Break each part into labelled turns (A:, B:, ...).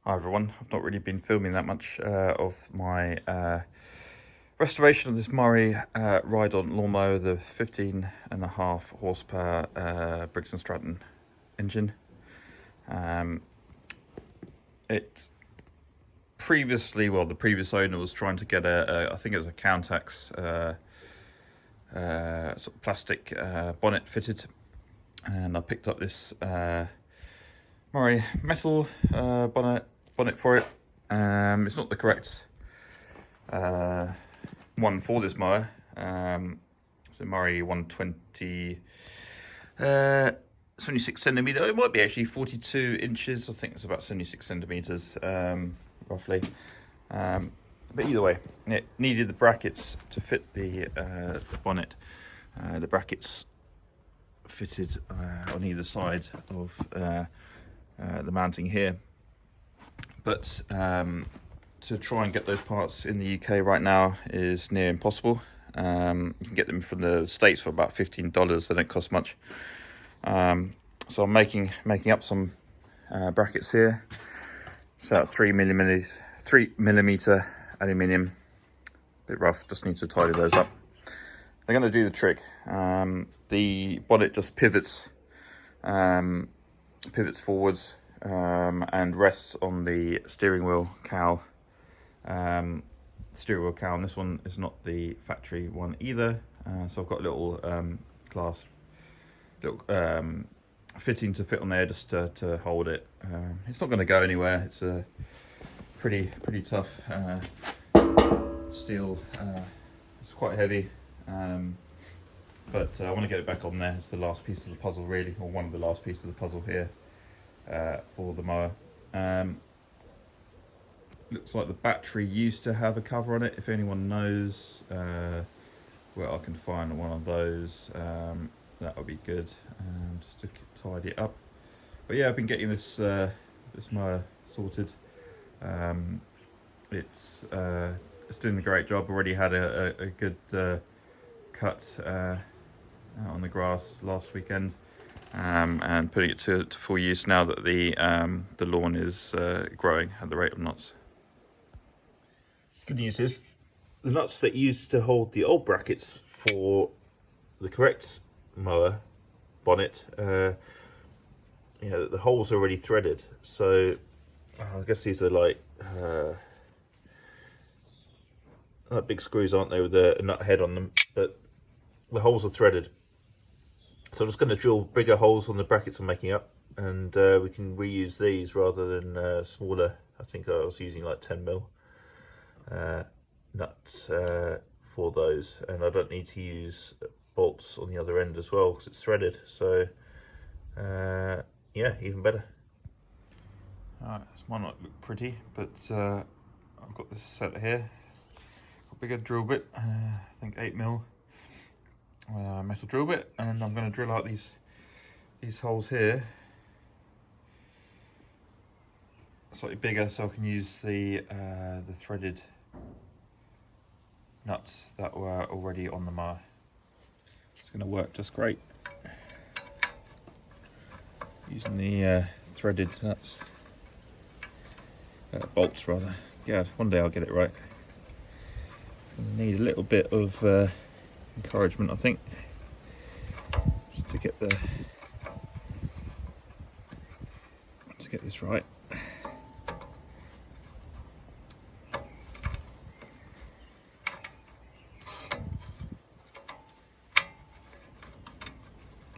A: Hi everyone, I've not really been filming that much of my restoration of this Murray ride-on lawnmower, the 15.5 horsepower Briggs & Stratton engine. It previously, well, the previous owner was trying to get I think it was a Countax sort of plastic bonnet fitted, and I picked up this Murray metal bonnet for it. It's not the correct one for this mower. It's a Murray 120 76 centimeter. It might be actually 42 inches. I think it's about 76 centimeters roughly. But either way, it needed the brackets to fit the bonnet. The brackets fitted on either side of the mounting here, but to try and get those parts in the UK right now is near impossible. You can get them from the States for about $15. They don't cost much. So I'm making up some brackets here. It's about 3mm aluminium. A bit rough, just need to tidy those up. They're going to do the trick. The bonnet just pivots forwards and rests on the steering wheel cowl. And this one is not the factory one either. So I've got a little glass fitting to fit on there just to hold it. It's not going to go anywhere. It's a pretty tough steel. It's quite heavy, but I want to get it back on there. It's the last piece of the puzzle, really, or one of the last pieces of the puzzle here for the mower. Looks like the battery used to have a cover on it. If anyone knows where I can find one of those, that would be good, just to tidy it up. But yeah, I've been getting this this mower sorted. It's doing a great job. Already had a good cut out on the grass last weekend, and putting it to full use now that the lawn is growing at the rate of knots. Good news is the nuts that used to hold the old brackets for the correct mower bonnet, the holes are already threaded. So I guess these are like big screws, aren't they, with a nut head on them, but the holes are threaded. So I'm just going to drill bigger holes on the brackets I'm making up, and we can reuse these rather than smaller. I think I was using like 10mm nuts for those, and I don't need to use bolts on the other end as well because it's threaded. So yeah, even better. Alright, this might not look pretty, but I've got this set here. Got a bigger drill bit, I think 8mm metal drill bit, and I'm going to drill out these holes here slightly bigger so I can use the threaded nuts that were already on the mower. It's going to work just great using the threaded nuts, bolts rather. Yeah, one day I'll get it right. It's going to need a little bit of encouragement, I think, just to get this right.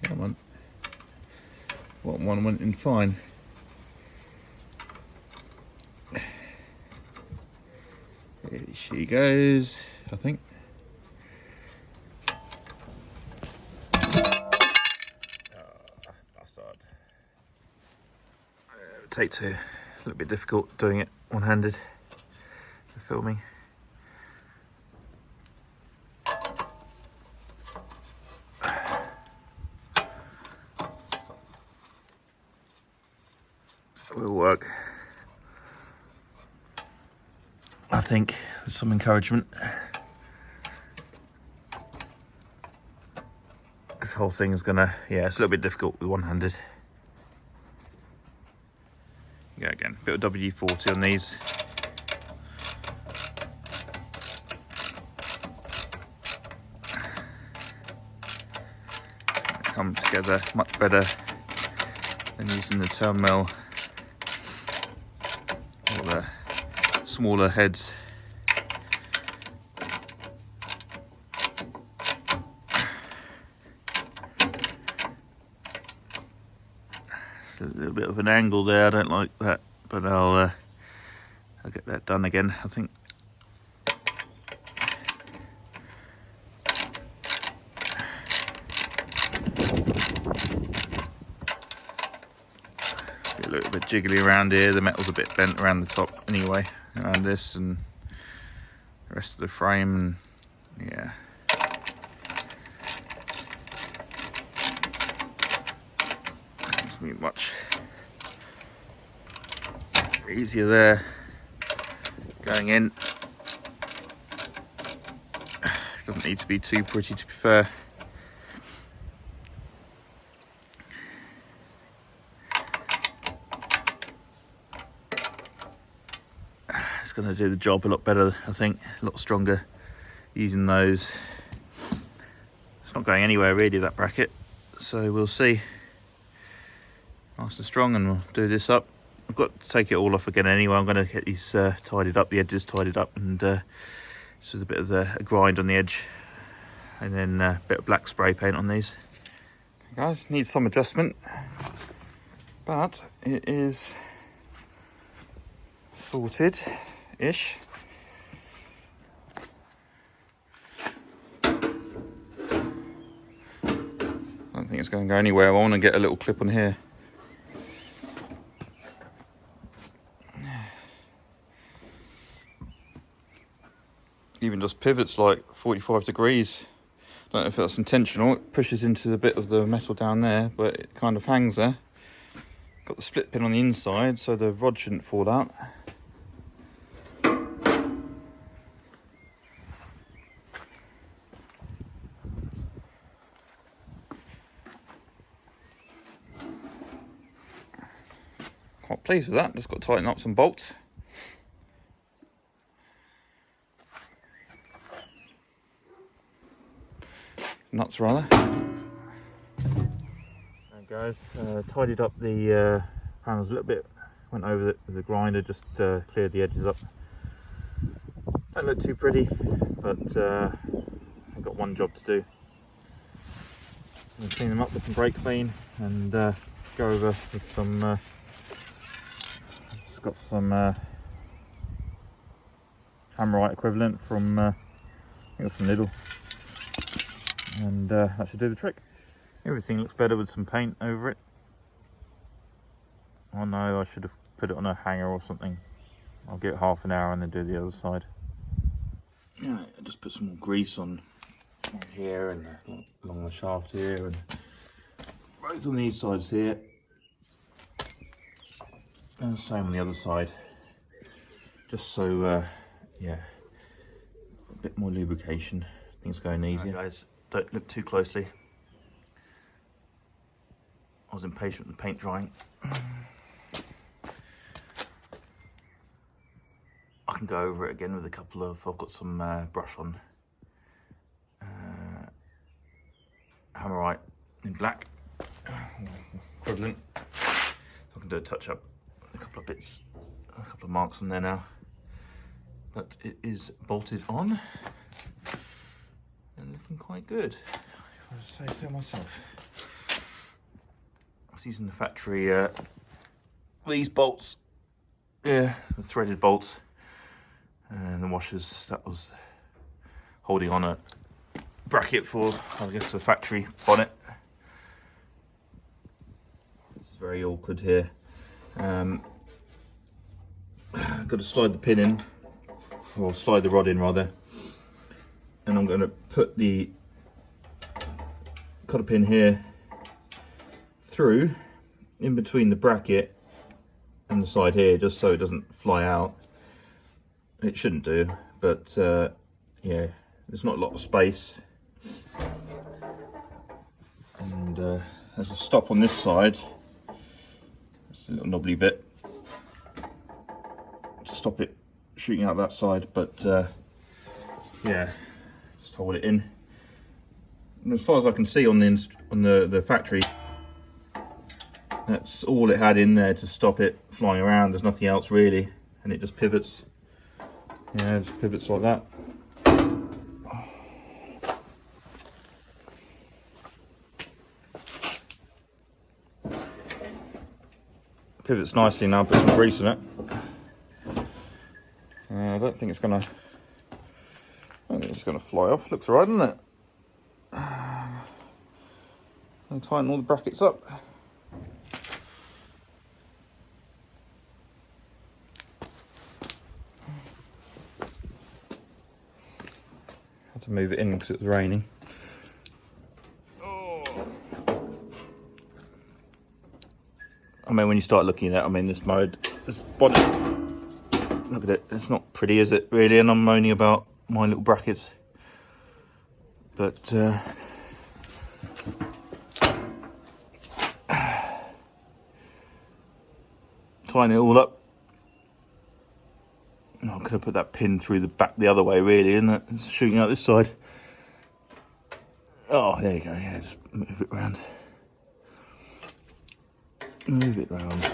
A: Come on. One went in fine. There she goes, I think. Bastard. Take two. It's a little bit difficult doing it one-handed for filming. Will work, I think, with some encouragement. This whole thing is gonna, yeah, it's a little bit difficult with one-handed. Yeah, again, bit of WD-40 on these. Come together much better than using the turn-mill or the smaller heads. It's a little bit of an angle there, I don't like that, but I'll get that done again, I think. A little bit jiggly around here, the metal's a bit bent around the top anyway, around this and the rest of the frame, and yeah. It's be much easier there going in. Doesn't need to be too pretty, to be fair. It's going to do the job a lot better, I think, a lot stronger using those. It's not going anywhere really, that bracket, so we'll see. Nice and strong, and we'll do this up. I've got to take it all off again anyway. I'm going to get these tidied up, the edges tidied up, and just with a bit of a grind on the edge, and then a bit of black spray paint on these. Okay, guys, needs some adjustment, but it is sorted-ish. I don't think it's going to go anywhere. I want to get a little clip on here. Even just pivots like 45 degrees. Don't know if that's intentional. It pushes into the bit of the metal down there, but it kind of hangs there. Got the split pin on the inside, so the rod shouldn't fall out. Quite pleased with that. Just got to tighten up some bolts. Nuts rather. Right, guys, tidied up the panels a little bit, went over it with the grinder, just cleared the edges up. Don't look too pretty, but I've got one job to do. I'm going to clean them up with some brake clean and go over with some just got some Hammerite equivalent from I think it's from Lidl. And that should do the trick. Everything looks better with some paint over it. Oh no, I should have put it on a hanger or something. I'll give it half an hour and then do the other side. Yeah, I just put some more grease on here and along the shaft here, and both on these sides here. And the same on the other side. Just so, yeah, a bit more lubrication. Things going easier. Right, guys. Don't look too closely. I was impatient with the paint drying. I can go over it again with a couple of, I've got some brush on. Hammerite in black, equivalent. So I can do a touch up, a couple of bits, a couple of marks on there now. But it is bolted on. And looking quite good, if I say so myself. I was using the factory, these bolts, yeah, the threaded bolts, and the washers that was holding on a bracket for, I guess, the factory bonnet. This is very awkward here. I've got to slide the pin in, or slide the rod in rather. And I'm going to put the cotter pin here through in between the bracket and the side here, just so it doesn't fly out. It shouldn't do, but yeah, there's not a lot of space. And there's a stop on this side. It's a little knobbly bit. stop it shooting out that side, but yeah, just hold it in. And as far as I can see on the factory, that's all it had in there to stop it flying around. There's nothing else really, and it just pivots. Yeah, it just pivots like that. Pivots nicely now. Put some grease in it. I don't think it's gonna fly off. Looks alright, doesn't it? And tighten all the brackets up. Had to move it in because it was raining. I mean, when you start looking at it, I mean, this mode, this body, look at it, it's not pretty, is it, really? And I'm moaning about my little brackets. But, tighten it all up. Oh, I could have put that pin through the back the other way, really, isn't it? It's shooting out this side. Oh, there you go, yeah, just move it round. Move it round.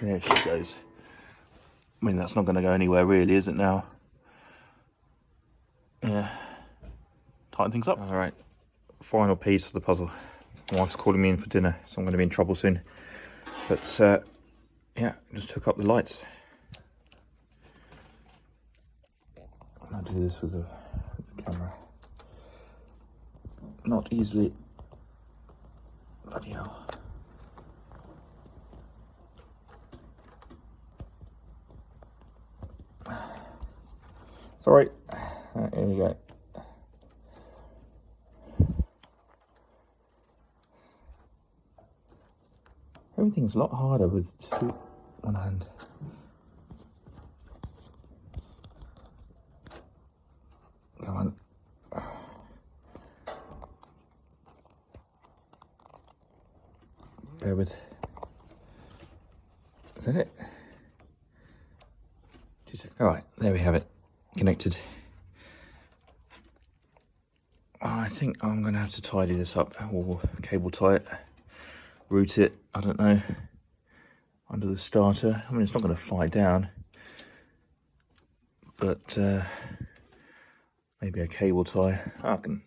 A: There she goes. I mean, that's not going to go anywhere really, is it now? Yeah. Tighten things up. All right. Final piece of the puzzle. My wife's calling me in for dinner, so I'm going to be in trouble soon. But yeah, just hook up the lights. I'll do this with the camera. Not easily. Bloody hell. Sorry, here we go. Everything's a lot harder with one hand. Come on. Bear with. Is that it? 2 seconds. All right, there we have it. Connected. I think I'm going to have to tidy this up, or cable tie it, route it, I don't know, under the starter. I mean, it's not going to fly down, but maybe a cable tie. I can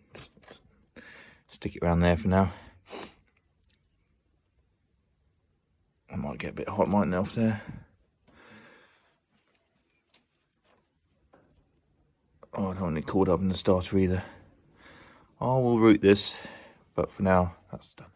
A: stick it around there for now. I might get a bit hot, mightn't it, off there? Oh, I don't want it caught up in the starter either. I will route this, but for now, that's done.